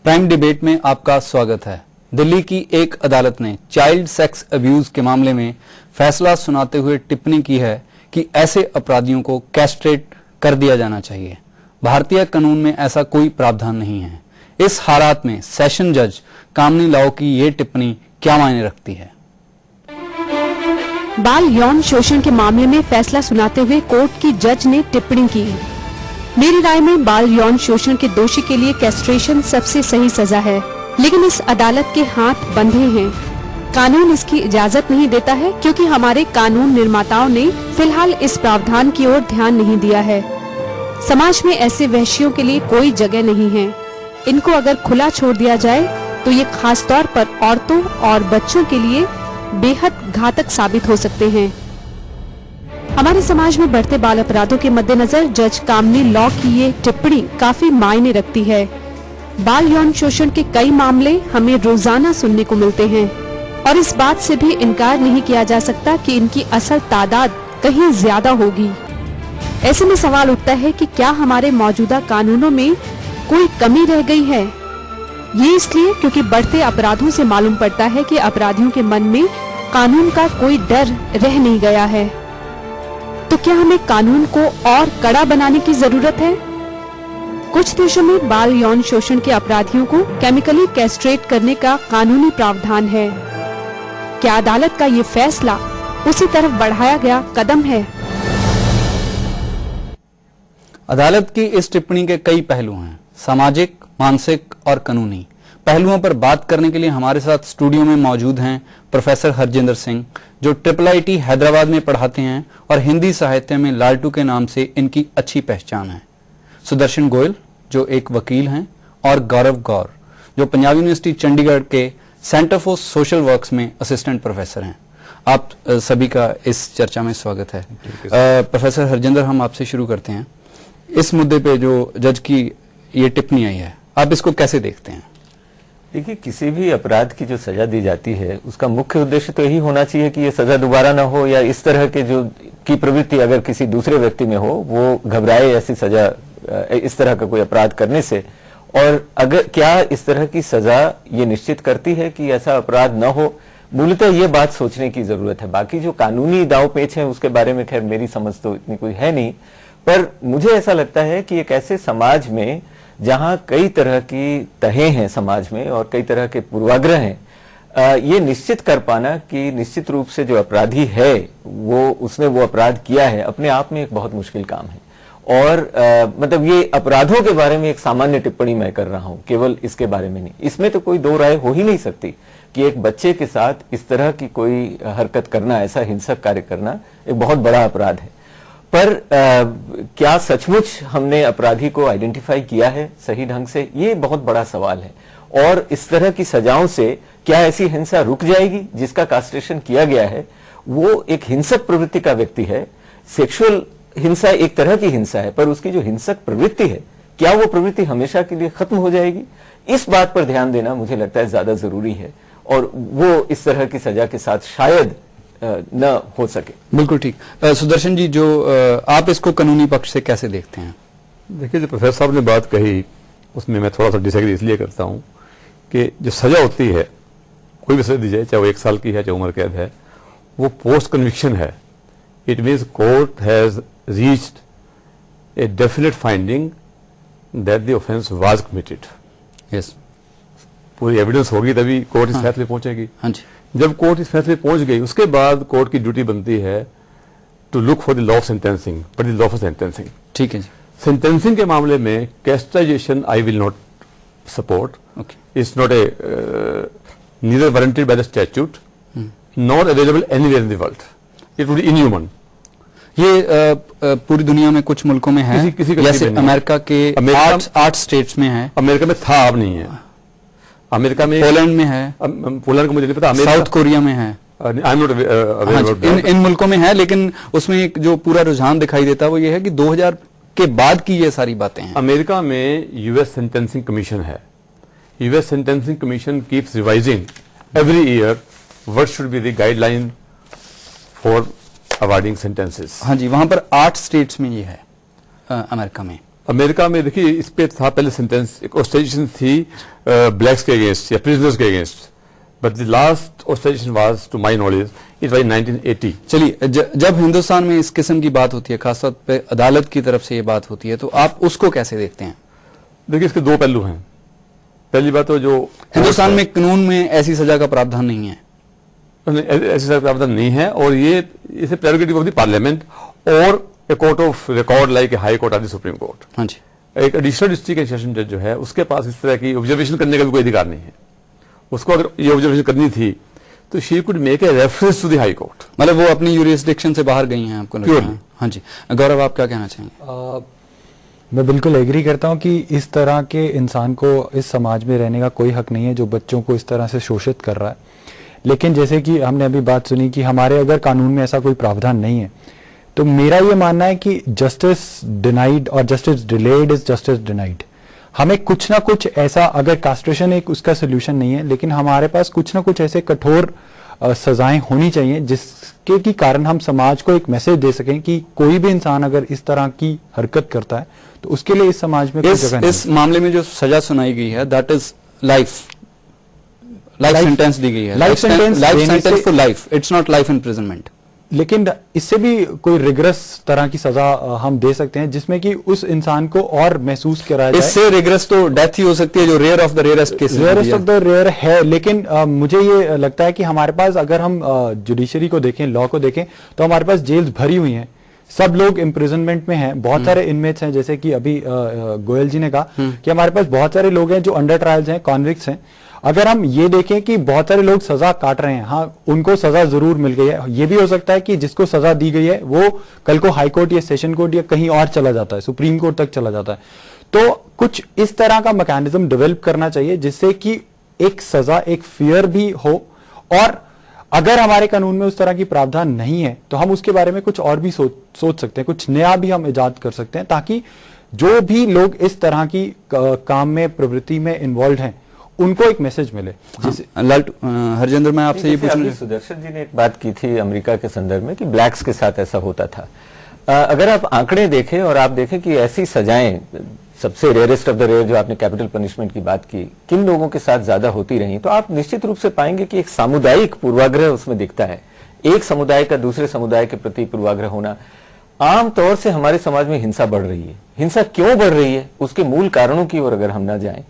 Prime debate में आपका स्वागत है। दिल्ली की एक अदालत ने चाइल्ड सेक्स अब्यूज के मामले में फैसला सुनाते हुए टिप्पणी की है कि ऐसे अपराधियों को कैस्ट्रेट कर दिया जाना चाहिए। भारतीय कानून में ऐसा कोई प्रावधान नहीं है। इस हालात में सेशन जज कामनी लाओ की ये टिप्पणी क्या मायने रखती है? बाल यौन शोषण के मामले में फैसला सुनाते हुए कोर्ट की जज ने टिप्पणी की। मेरी राय में बाल यौन शोषण के दोषी के लिए कैस्ट्रेशन सबसे सही सजा है, लेकिन इस अदालत के हाथ बंधे हैं। कानून इसकी इजाजत नहीं देता है क्योंकि हमारे कानून निर्माताओं ने फिलहाल इस प्रावधान की ओर ध्यान नहीं दिया है। समाज में ऐसे वहशियों के लिए कोई जगह नहीं है। इनको अगर खुला छोड़ दिया जाए तो ये खास तौर पर औरतों और बच्चों के लिए बेहद घातक साबित हो सकते हैं। हमारे समाज में बढ़ते बाल अपराधों के मद्देनजर जज कामनी लॉ की ये टिप्पणी काफी मायने रखती है। बाल यौन शोषण के कई मामले हमें रोजाना सुनने को मिलते हैं और इस बात से भी इनकार नहीं किया जा सकता कि इनकी असल तादाद कहीं ज्यादा होगी। ऐसे में सवाल उठता है कि क्या हमारे मौजूदा कानूनों में कोई कमी रह गई है? ये इसलिए क्योंकि बढ़ते अपराधों से मालूम पड़ता है कि अपराधियों के मन में कानून का कोई डर रह नहीं गया है। तो क्या हमें कानून को और कड़ा बनाने की जरूरत है? कुछ देशों में बाल यौन शोषण के अपराधियों को केमिकली कैस्ट्रेट करने का कानूनी प्रावधान है। क्या अदालत का ये फैसला उसी तरफ बढ़ाया गया कदम है? अदालत की इस टिप्पणी के कई पहलू हैं, सामाजिक, मानसिक और कानूनी। पहलुओं पर बात करने के लिए हमारे साथ स्टूडियो में मौजूद हैं प्रोफेसर हरजिंदर सिंह, जो IIIT हैदराबाद में पढ़ाते हैं और हिंदी साहित्य में लालटू के नाम से इनकी अच्छी पहचान है। सुदर्शन गोयल, जो एक वकील हैं, और गौरव गौर, जो पंजाब यूनिवर्सिटी चंडीगढ़ के सेंटर फॉर सोशल वर्क्स में असिस्टेंट प्रोफेसर हैं। आप सभी का इस चर्चा में स्वागत है। प्रोफेसर हरजिंदर, हम आपसे शुरू करते हैं। इस मुद्दे पे जो जज की ये टिप्पणी आई है, आप इसको कैसे देखते हैं? देखिए, किसी भी अपराध की जो सजा दी जाती है उसका मुख्य उद्देश्य तो यही होना चाहिए कि ये सजा दोबारा ना हो, या इस तरह के जो की प्रवृत्ति अगर किसी दूसरे व्यक्ति में हो वो घबराए ऐसी सजा, इस तरह का कोई अपराध करने से। और अगर क्या इस तरह की सजा ये निश्चित करती है कि ऐसा अपराध न हो, मूलतः ये बात सोचने की जरूरत है। बाकी जो कानूनी दाव पेच है उसके बारे में खैर मेरी समझ तो इतनी कोई है नहीं, पर मुझे ऐसा लगता है कि एक ऐसे समाज में जहां कई तरह की तहें हैं समाज में और कई तरह के पूर्वाग्रह हैं, ये निश्चित कर पाना कि निश्चित रूप से जो अपराधी है उसने वो अपराध किया है, अपने आप में एक बहुत मुश्किल काम है। और मतलब ये अपराधों के बारे में एक सामान्य टिप्पणी मैं कर रहा हूं, केवल इसके बारे में नहीं। इसमें तो कोई दो राय हो ही नहीं सकती कि एक बच्चे के साथ इस तरह की कोई हरकत करना, ऐसा हिंसक कार्य करना एक बहुत बड़ा अपराध है। पर क्या सचमुच हमने अपराधी को आइडेंटिफाई किया है सही ढंग से? ये बहुत बड़ा सवाल है। और इस तरह की सजाओं से क्या ऐसी हिंसा रुक जाएगी? जिसका कास्ट्रेशन किया गया है वो एक हिंसक प्रवृत्ति का व्यक्ति है। सेक्सुअल हिंसा एक तरह की हिंसा है, पर उसकी जो हिंसक प्रवृत्ति है, क्या वो प्रवृत्ति हमेशा के लिए खत्म हो जाएगी? इस बात पर ध्यान देना मुझे लगता है ज्यादा जरूरी है, और वो इस तरह की सजा के साथ शायद न हो सके। बिल्कुल ठीक। सुदर्शन जी, जो आप इसको कानूनी पक्ष से कैसे देखते हैं? देखिए, जो प्रोफेसर साहब ने बात कही उसमें मैं थोड़ा सा डिसएग्री इसलिए करता हूं कि जो सजा होती है, कोई भी सजा दी जाए, चाहे वो 1 साल की है चाहे उम्र कैद है, वो पोस्ट कन्विक्शन है। It means court has reached a definite finding that the offence was committed. Yes, पूरी एविडेंस होगी तभी कोर्ट इस फैसले पहुंचेगी। हाँ जी। जब कोर्ट इस फैसले पहुंच गई उसके बाद कोर्ट की ड्यूटी बनती है to look for the law of sentencing, but the law of sentencing. ठीक है जी। सेंटेंसिंग के मामले में castration I will not support. It's not a neither warranted by the statute not available anywhere in the world. It would be inhuman. ये पूरी दुनिया में कुछ मुल्कों में है, किसी जैसे अमेरिका के 8 स्टेट्स में है। अमेरिका में था, अब नहीं है। अमेरिका में, पोलैंड में है, पोलैंड को मुझे नहीं पता, साउथ कोरिया में है। इन मुल्कों में है, लेकिन उसमें एक जो पूरा रुझान दिखाई देता है वो ये है कि 2000 के बाद की ये सारी बातें हैं। अमेरिका में यूएस सेंटेंसिंग कमीशन है। US sentencing commission keeps revising every year what should be the guideline for awarding sentences. हाँ जी, वहां पर 8 स्टेट्स में ये है अमेरिका में। अमेरिका में देखिए इस पे था पहले सेंटेंस, एक ऑस्ट्रेलियन थी ब्लैक्स के अगेंस्ट या प्रिजनर्स के against, but the last Australian was to my knowledge it was 1980। चलिए, जब हिंदुस्तान में इस किस्म की बात होती है, खासतौर पे अदालत की तरफ से ये बात होती है, तो आप उसको कैसे देखते हैं? देखिए इसके दो पहलू हैं। पहली बात तो जो हिंदुस्तान में कानून में ऐसी सजा का प्रावधान नहीं है, ऐसी सजा का प्रावधान नहीं है, और ये इसे प्रेरोगेटिव ऑफ द पार्लियामेंट और a court of record like a high court और द सुप्रीम कोर्ट। हाँ जी, एक एडिशनल डिस्ट्रिक्ट एंड सेशन जज जो है उसके पास इस तरह की ऑब्जर्वेशन करने का भी कोई अधिकार नहीं है। उसको अगर ये ऑब्जर्वेशन करनी थी तो she could make a reference to the high court, मतलब वो अपनी यूरिसडिक्शन से बाहर गई हैं, आपको लगता है? Purely। हाँ जी, गौरव आप क्या कहना चाहेंगे? मैं बिल्कुल एग्री करता हूं कि इस तरह के इंसान को इस समाज में रहने का कोई हक नहीं है जो बच्चों को इस तरह से शोषित कर रहा है। लेकिन जैसे कि हमने अभी बात सुनी कि हमारे अगर कानून में ऐसा कोई प्रावधान नहीं है, तो मेरा ये मानना है कि जस्टिस डिनाइड और justice delayed is justice denied. हमें कुछ ना कुछ ऐसा, अगर कास्ट्रेशन एक उसका सोल्यूशन नहीं है, लेकिन हमारे पास कुछ ना कुछ ऐसे कठोर सजाएं होनी चाहिए जिसके की कारण हम समाज को एक मैसेज दे सकें कि कोई भी इंसान अगर इस तरह की हरकत करता है तो उसके लिए इस समाज में कोई जगह नहीं। इस मामले में जो सजा सुनाई गई है दैट इज लाइफ सेंटेंस दी गई है, life sentence for life, it's not life imprisonment. लेकिन इससे भी कोई रिग्रेस तरह की सजा हम दे सकते हैं जिसमें कि उस इंसान को और महसूस कराया जाए। इससे रिग्रेस तो डेथ ही हो सकती है, जो rare of the rarest cases, rarest of the rare है। लेकिन मुझे ये लगता है कि हमारे पास, अगर हम जुडिशरी को देखें, लॉ को देखें, तो हमारे पास जेल्स भरी हुई हैं, सब लोग इम्प्रिजनमेंट में हैं, बहुत सारे इनमेट्स हैं, जैसे कि अभी गोयल जी ने कहा कि हमारे पास बहुत सारे लोग हैं जो अंडर ट्रायल्स हैं, कॉन्विक्ट्स हैं। अगर हम ये देखें कि बहुत सारे लोग सजा काट रहे हैं, हाँ उनको सजा जरूर मिल गई है, ये भी हो सकता है कि जिसको सजा दी गई है वो कल को हाई कोर्ट या सेशन कोर्ट या कहीं और चला जाता है, सुप्रीम कोर्ट तक चला जाता है। तो कुछ इस तरह का मैकेनिज्म डेवलप करना चाहिए जिससे कि एक सजा, एक फियर भी हो, और अगर हमारे कानून में उस तरह की प्रावधान नहीं है तो हम उसके बारे में कुछ और भी सोच सकते हैं, कुछ नया भी हम इजाद कर सकते हैं, ताकि जो भी लोग इस तरह की काम में, प्रवृत्ति में इन्वॉल्व हैं, उनको एक मैसेज मिले। हरजिंदर, मैं आपसे ये पूछना, सुदर्शन जी ने एक बात की थी अमेरिका के संदर्भ में कि ब्लैक्स के साथ ऐसा होता था। अगर आप आंकड़े देखें और आप देखें कि ऐसी सजाएं, सबसे रेयरेस्ट ऑफ द रेयर जो आपने कैपिटल पनिशमेंट की बात की, किन लोगों के साथ ज्यादा होती रही, तो आप निश्चित रूप से पाएंगे कि एक सामुदायिक पूर्वाग्रह उसमें दिखता है। एक समुदाय का दूसरे समुदाय के प्रति पूर्वाग्रह होना। आमतौर से हमारे समाज में हिंसा बढ़ रही है। हिंसा क्यों बढ़ रही है, उसके मूल कारणों की ओर अगर हम ना जाएं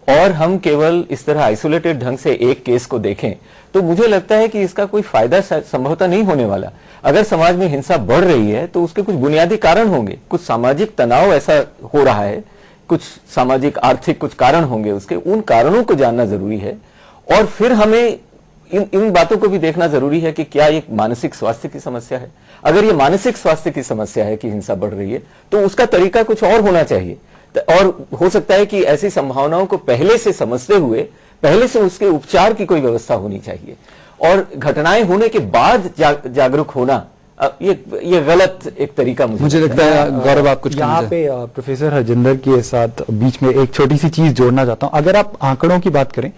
और हम केवल इस तरह आइसोलेटेड ढंग से एक केस को देखें, तो मुझे लगता है कि इसका कोई फायदा संभवतः नहीं होने वाला। अगर समाज में हिंसा बढ़ रही है तो उसके कुछ बुनियादी कारण होंगे, कुछ सामाजिक तनाव ऐसा हो रहा है, कुछ सामाजिक आर्थिक कुछ कारण होंगे उसके, उन कारणों को जानना जरूरी है। और फिर हमें इन बातों को भी देखना जरूरी है कि क्या ये मानसिक स्वास्थ्य की समस्या है। अगर ये मानसिक स्वास्थ्य की समस्या है कि हिंसा बढ़ रही है, तो उसका तरीका कुछ और होना चाहिए, और हो सकता है कि ऐसी संभावनाओं को पहले से समझते हुए पहले से उसके उपचार की कोई व्यवस्था होनी चाहिए। और घटनाएं होने के बाद जागरूक होना, ये गलत एक तरीका मुझे लगता है। गौरव, आप कुछ यहाँ पे प्रोफेसर हरजिंदर के साथ बीच में एक छोटी सी चीज जोड़ना चाहता हूँ। अगर आप आंकड़ों की बात करें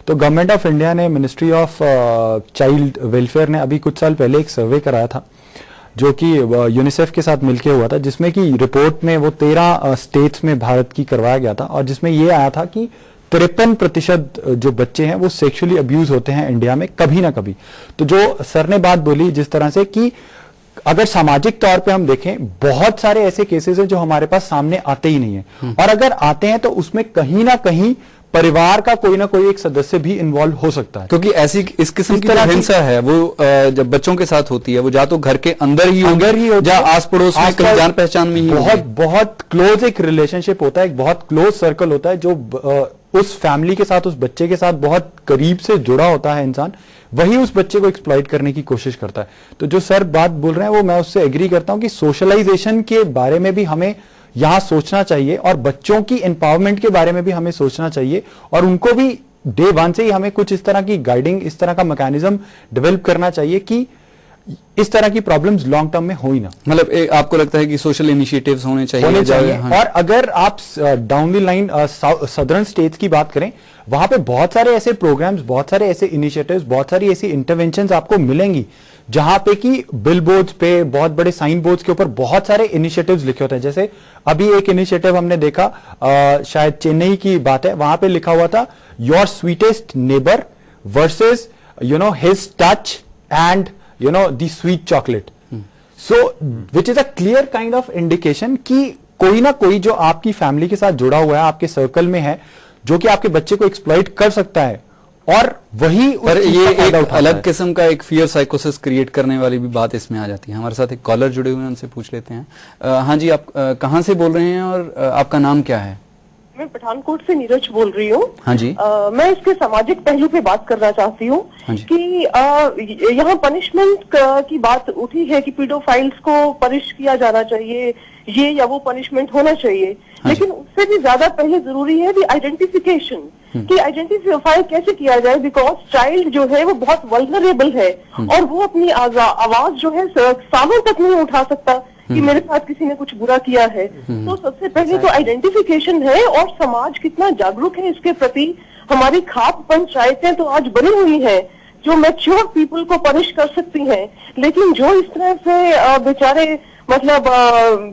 तो गवर्नमेंट ऑफ इंडिया ने, मिनिस्ट्री ऑफ चाइल्ड वेलफेयर ने अभी कुछ साल पहले एक सर्वे कराया था जो कि यूनिसेफ के साथ मिलकर हुआ था, जिसमें कि रिपोर्ट में वो 13 स्टेट्स में भारत की करवाया गया था, और जिसमें ये आया था कि 53% जो बच्चे हैं वो सेक्सुअली अब्यूज होते हैं इंडिया में कभी ना कभी। तो जो सर ने बात बोली जिस तरह से कि अगर सामाजिक तौर पे हम देखें, बहुत सारे ऐसे केसेस हैं जो हमारे पास सामने आते ही नहीं है, और अगर आते हैं तो उसमें कहीं ना कहीं परिवार का कोई ना कोई एक सदस्य भी इन्वॉल्व हो सकता है। क्योंकि ऐसी इस किस्म की जो हिंसा है वो जब बच्चों के साथ होती है, वो या तो घर के अंदर ही हो या आस पड़ोस में कहीं जान पहचान में ही बहुत क्लोज एक रिलेशनशिप होता है, एक बहुत क्लोज सर्कल होता है जो उस फैमिली के साथ, उस बच्चे के साथ बहुत करीब से जुड़ा होता है इंसान, वही उस बच्चे को एक्सप्लॉइट करने की कोशिश करता है। तो जो सर बात बोल रहे हैं वो मैं उससे एग्री करता हूं कि सोशलाइजेशन के बारे में भी हमें यहां सोचना चाहिए, और बच्चों की एम्पावरमेंट के बारे में भी हमें सोचना चाहिए, और उनको भी डे वन से ही हमें कुछ इस तरह की गाइडिंग, इस तरह का मैकेनिज्म डेवलप करना चाहिए कि इस तरह की प्रॉब्लम्स लॉन्ग टर्म में हो ही ना। मतलब आपको लगता है कि सोशल इनिशिएटिव्स होने चाहिए? हाँ। और अगर आप down the line southern states की बात करें, वहां पे बहुत सारे ऐसे प्रोग्राम्स, बहुत सारे ऐसे इनिशिएटिव्स, बहुत सारी ऐसी इंटरवेंशंस आपको मिलेंगी जहां पे कि बिल बोर्ड्स पे, बहुत बड़े साइन बोर्ड्स के ऊपर बहुत सारे इनिशिएटिव्स लिखे होते हैं। जैसे अभी एक इनिशिएटिव हमने देखा, शायद चेन्नई की बात है, वहां पे लिखा हुआ था your sweetest neighbour versus his touch and the sweet chocolate. So which is a clear kind of indication कि कोई ना कोई जो आपकी फैमिली के साथ जुड़ा हुआ है, आपके सर्कल में है, जो कि आपके बच्चे को एक्सप्लॉइट कर सकता है, और वही पर ये एक अलग किस्म का एक फियर साइकोसिस क्रिएट करने वाली भी बात इसमें आ जाती है। हमारे साथ एक कॉलर जुड़े हुए हैं, उनसे पूछ लेते हैं। हाँ जी, आप कहाँ से बोल रहे हैं और आपका नाम क्या है? मैं पठानकोट से नीरज बोल रही हूँ। हाँ जी। मैं इसके सामाजिक पहलू पे बात करना चाहती हूँ कि यहाँ पनिशमेंट की बात उठी है कि पीडोफाइल्स को पनिश किया जाना चाहिए, ये या वो पनिशमेंट होना चाहिए, लेकिन उससे भी ज्यादा पहले जरूरी है दी आइडेंटिफिकेशन, कि आइडेंटिफाई कैसे किया जाए, बिकॉज चाइल्ड जो है वो बहुत वल्नरेबल है और वो अपनी आवाज जो है सालों तक नहीं उठा सकता कि मेरे साथ किसी ने कुछ बुरा किया है। तो सबसे पहले तो आइडेंटिफिकेशन है, और समाज कितना जागरूक है इसके प्रति। हमारी खाप पंचायतें तो आज बनी हुई हैं जो मैच्योर पीपल को पनिश कर सकती हैं, लेकिन जो इस तरह से बेचारे मतलब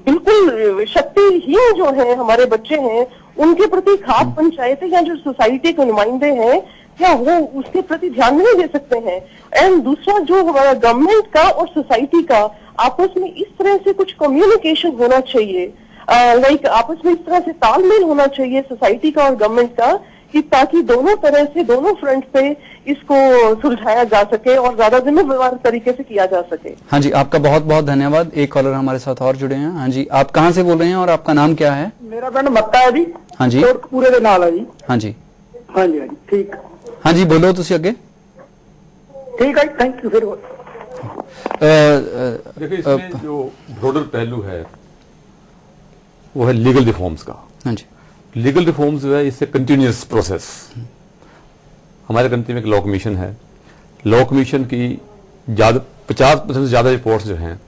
बिल्कुल शक्तिहीन जो है हमारे बच्चे हैं, उनके प्रति खाप पंचायतें या जो सोसाइटी के नुमाइंदे हैं, क्या वो उसके प्रति ध्यान नहीं दे सकते हैं? एंड दूसरा, जो हमारा गवर्नमेंट का और सोसाइटी का आपस में इस तरह से कुछ कम्युनिकेशन होना चाहिए, लाइक आपस में इस तरह से तालमेल होना चाहिए सोसाइटी का और गवर्नमेंट का, कि ताकि दोनों तरह से, दोनों फ्रंट पे इसको सुलझाया जा सके और ज्यादा जिम्मेदार तरीके से किया जा सके। हाँ जी, आपका बहुत बहुत धन्यवाद। एक कॉलर हमारे साथ और जुड़े हैं। हाँ जी, आप कहाँ से बोल रहे हैं और आपका नाम क्या है? मेरा पिंड मत्ता है जी। हाँ जी, पूरे दे नाल है जी। हाँ जी, हाँ जी, हाँ जी, ठीक। हाँ जी, बोलो तुसी अगे। ठीक है, थैंक यू। फिर देखिए, इसमें जो ब्रॉडर पहलू है वो है लीगल रिफॉर्म्स का। हाँ जी, लीगल रिफॉर्म्स जो है इससे कंटिन्यूस प्रोसेस। हमारे कंट्री में एक लॉ कमीशन है। लॉ कमीशन की 50% से ज्यादा रिपोर्ट्स जो हैं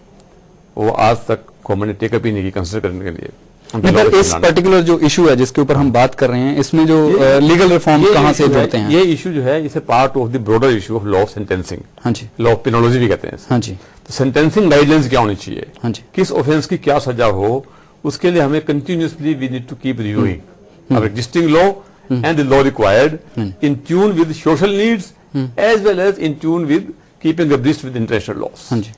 वो आज तक गवर्नमेंट ने टेकअप ही नहीं की कंसिडर करने के लिए। पर इस पर्टिकुलर जो इशू है जिसके ऊपर हम बात कर रहे हैं, इसमें जो लीगल रिफॉर्म कहाँ से जुड़ते हैं? ये इशू जो है इसे part of the broader issue of law of sentencing. हाँ जी, लॉ ऑफ पेनोलॉजी भी कहते हैं। हाँ जी, तो सेंटेंसिंग गाइडलाइंस क्या होनी चाहिए? हाँ जी, किस ऑफेंस की क्या सजा हो, उसके लिए हमें continuously we need to keep reviewing our existing law and the law required in tune with social needs as well as in tune with keeping abreast with international laws. हाँ जी,